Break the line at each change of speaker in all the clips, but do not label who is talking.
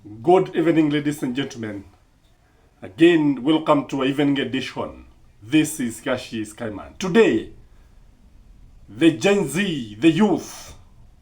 Good evening, ladies and gentlemen. Again, welcome to our evening edition. This is Gashagua. Today, the Gen Z, the youth,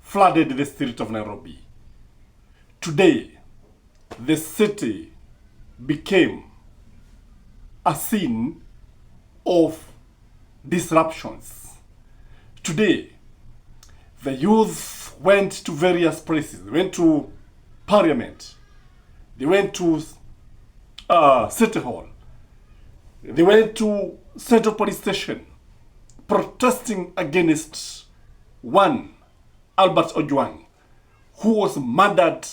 flooded the street of Nairobi. Today, the city became a scene of disruptions. Today, the youth went to various places. They went to Parliament. They went to City Hall. They went to Central Police Station protesting against one Albert Ojwang, who was murdered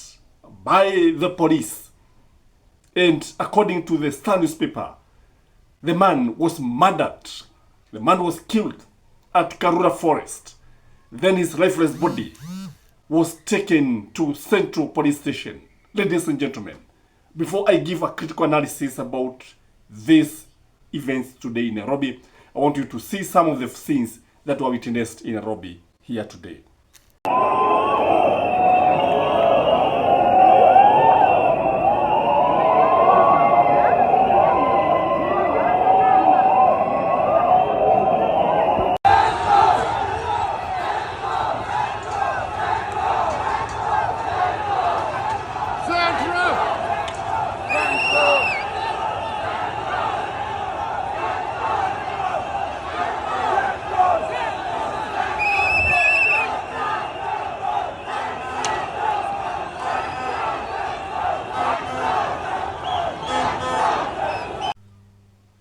by the police. And according to the Star newspaper, the man was murdered. The man was killed at Karura Forest. Then his lifeless body was taken to Central Police Station. Ladies and gentlemen, before I give a critical analysis about these events today in Nairobi, I want you to see some of the scenes that were witnessed in Nairobi here today.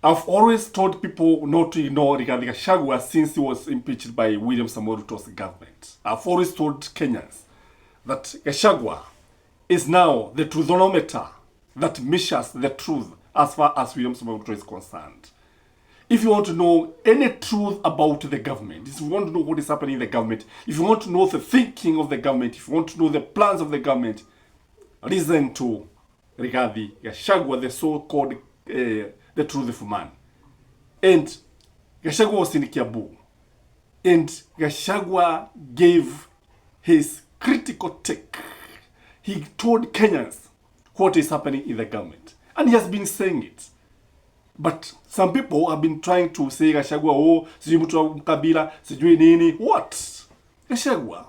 I've always told people not to ignore Rigathi Gashagua since he was impeached by William Samoei Ruto's government. I've always told Kenyans that Gashagua is now the truthonometer that measures the truth as far as William Samoei Ruto is concerned. If you want to know any truth about the government, if you want to know what is happening in the government, if you want to know the thinking of the government, if you want to know the plans of the government, listen to Rigathi Gashagua, the so-called the truthful man. And Gashagua was in Kiambu. And Gashagua gave his critical take. He told Kenyans what is happening in the government. And he has been saying it. But some people have been trying to say Gashagua, oh, sijui mtu wa Kabila, sijui nini. What? Gashagua,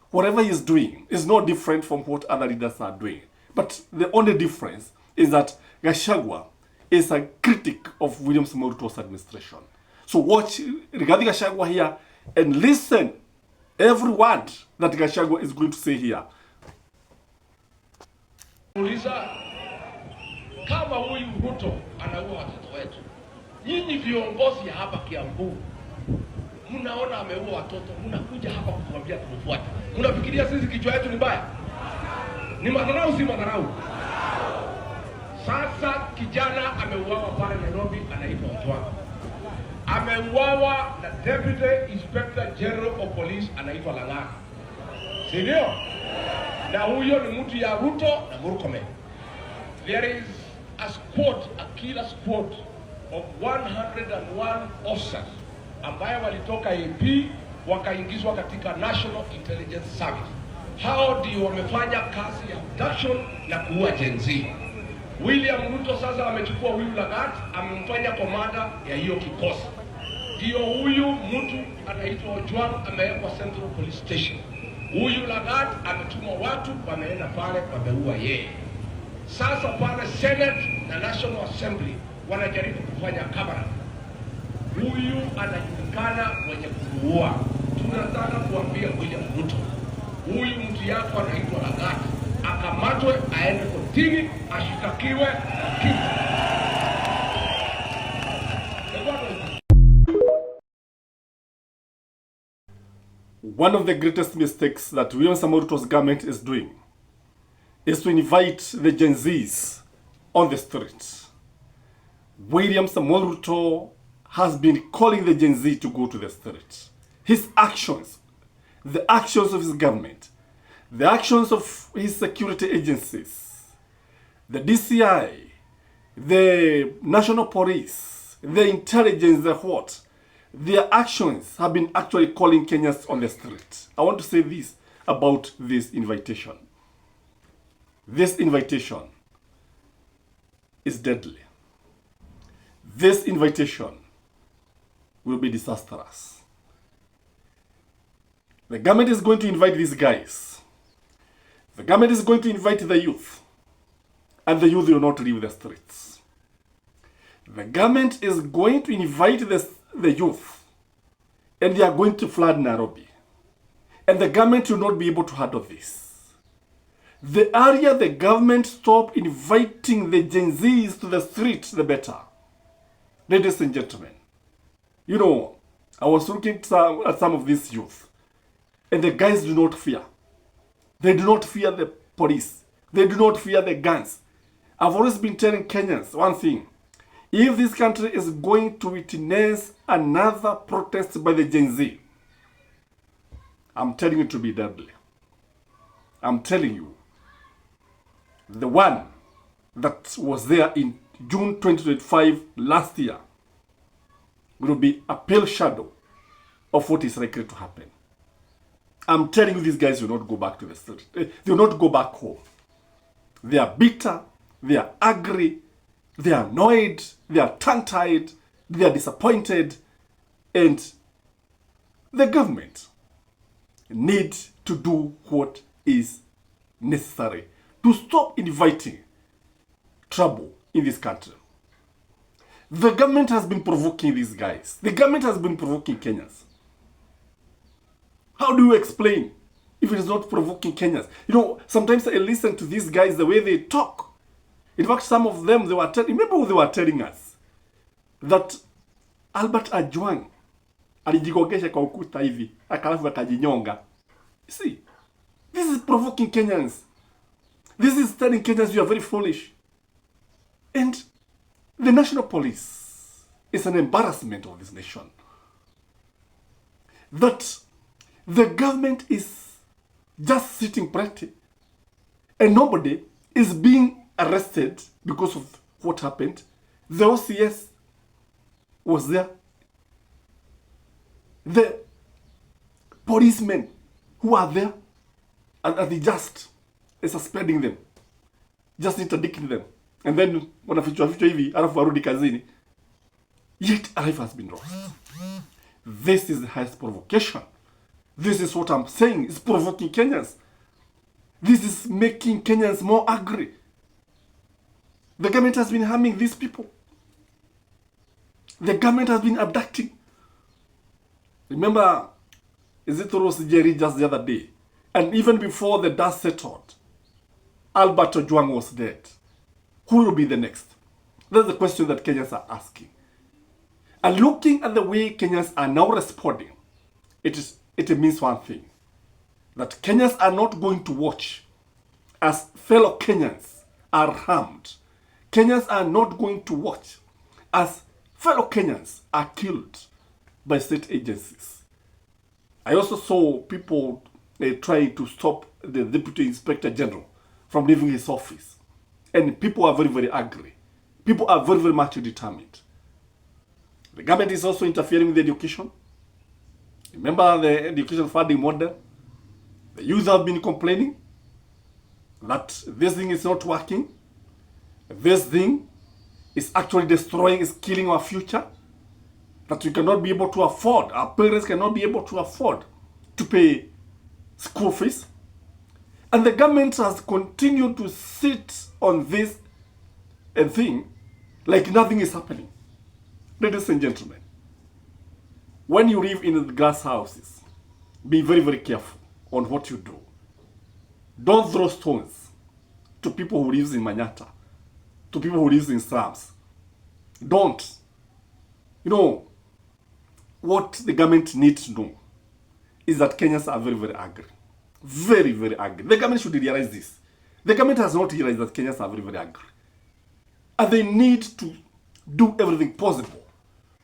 whatever he is doing is not different from what other leaders are doing. But the only difference is that Gashagua is a critic of William Samoei Ruto's administration. So watch Rigathi Gashagua here and listen every word that Gashagua is going to say here.
Uliza kama huyu Ruto anaua watoto wetu. Nyinyi viongozi hapa Kiambu mnaona ameua watoto, mnakuja hapa kutuambia tumfuate. Mnafikiria sisi kichwa yetu ni mbaya? Ni madharau, si madharau? Sasa kijana ameuawa pale Nairobi, anaitwa Ojwang. Ameuawa na Deputy Inspector General of Police anaitwa Lang'ata. Si ndio? Na huyo ni mtu ya Ruto na Murkomen. There is a squad, a killer squad of 101 officers ambayo walitoka AP wakaingizwa katika National Intelligence Service. Hao ndio wamefanya kazi ya abduction na kuua Gen Z. William Ruto sasa amechukua huyu Lang'ata, amemfanya komanda ya hiyo kikosi. Ndio huyu mtu anaitwa Ojwang amewekwa Central Police Station. Huyu Lang'ata ametuma watu wameenda pale wameua yeye. Sasa pale Senate na National Assembly wanajaribu kufanya kabara. Huyu anajulikana mwenye kuua. Tunataka kuambia William Ruto, huyu mtu yako anaitwa Lang'ata akamatwe aende kotini ashitakiwe kifo.
One of the greatest mistakes that William Samoei Ruto's government is doing is to invite the Gen Zs on the streets. William Samoei Ruto has been calling the Gen Z to go to the streets. His actions, the actions of his government, the actions of his security agencies, the DCI, the National Police, the intelligence, the what, their actions have been actually calling Kenyans on the street. I want to say this about this invitation. This invitation is deadly. This invitation will be disastrous. The government is going to invite these guys. The government is going to invite the youth. And the youth will not leave the streets. The government is going to invite the youth. And they are going to flood Nairobi. And the government will not be able to handle this. The earlier the government stop inviting the Gen Zs to the streets, the better. Ladies and gentlemen, you know, I was looking at some of these youth, and the guys do not fear. They do not fear the police. They do not fear the guns. I've always been telling Kenyans one thing. If this country is going to witness another protest by the Gen Z, I'm telling you to be deadly. I'm telling you. The one that was there in June 2025 last year will be a pale shadow of what is likely to happen. I'm telling you, these guys will not go back to the street. They will not go back home. They are bitter, they are angry, they are annoyed, they are tongue-tied, they are disappointed, and the government needs to do what is necessary to stop inviting trouble in this country. The government has been provoking these guys. The government has been provoking Kenyans. How do you explain if it is not provoking Kenyans? You know, sometimes I listen to these guys, the way they talk. In fact, some of them, remember what they were telling us? That Albert Ajwang alijigogesha kwa ukuta hivi, akalafu akajinyonga. See, this is provoking Kenyans. This is telling Kenyans you are very foolish. And the national police is an embarrassment of this nation. That the government is just sitting pretty and nobody is being arrested because of what happened. The OCS was there. The policemen who are there are they just suspending them, just interdicting them, and then wanafichwa hivi alafu warudi kazini. Yet a life has been lost. This is the highest provocation. This is what I'm saying. It's provoking Kenyans. This is making Kenyans more angry. The government has been harming these people. The government has been abducting. Remember, is it Rose Jerry just the other day? And even before the dust settled, Albert Ojwang was dead. Who will be the next? That's the question that Kenyans are asking. And looking at the way Kenyans are now responding, it means one thing. That Kenyans are not going to watch as fellow Kenyans are harmed. Kenyans are not going to watch as fellow Kenyans are killed by state agencies. I also saw people trying to stop the Deputy Inspector General from leaving his office. And people are very, very angry. People are very, very much determined. The government is also interfering with education. Remember the education funding model? The youth have been complaining that this thing is not working. This thing is actually destroying, is killing our future. That we cannot be able to afford. Our parents cannot be able to afford to pay school fees. And the government has continued to sit on this thing like nothing is happening. Ladies and gentlemen, when you live in the glass houses, be very, very careful on what you do. Don't throw stones to people who live in Manyatta, to people who live in slums. Don't. You know, what the government needs to know is that Kenyans are very, very angry. Very, very angry. The government should realize this. The government has not realized that Kenyans are very, very angry. And they need to do everything possible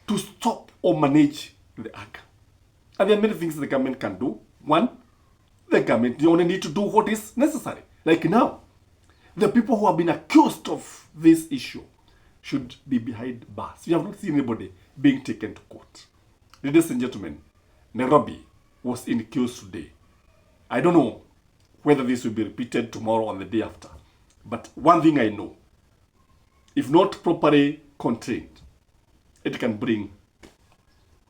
to stop or manage the anger. And there are many things the government can do. One, the government only need to do what is necessary. Like now, the people who have been accused of this issue should be behind bars. We have not seen anybody being taken to court. Ladies and gentlemen, Nairobi was in queues today. I don't know whether this will be repeated tomorrow or the day after. But one thing I know, if not properly contained, it can bring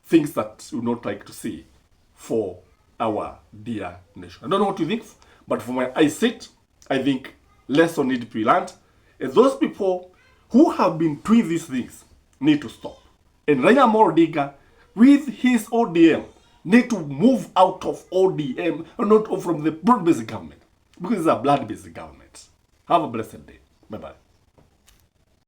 things that we would not like to see for our dear nation. I don't know what you think, but from where I sit, I think lesson need to be learned. And those people who have been doing these things need to stop. And Raila Amolo Odinga, with his ODM, need to move out of ODM and not from the broad-based government. Because it's a blood-based government. Have a blessed day. Bye-bye.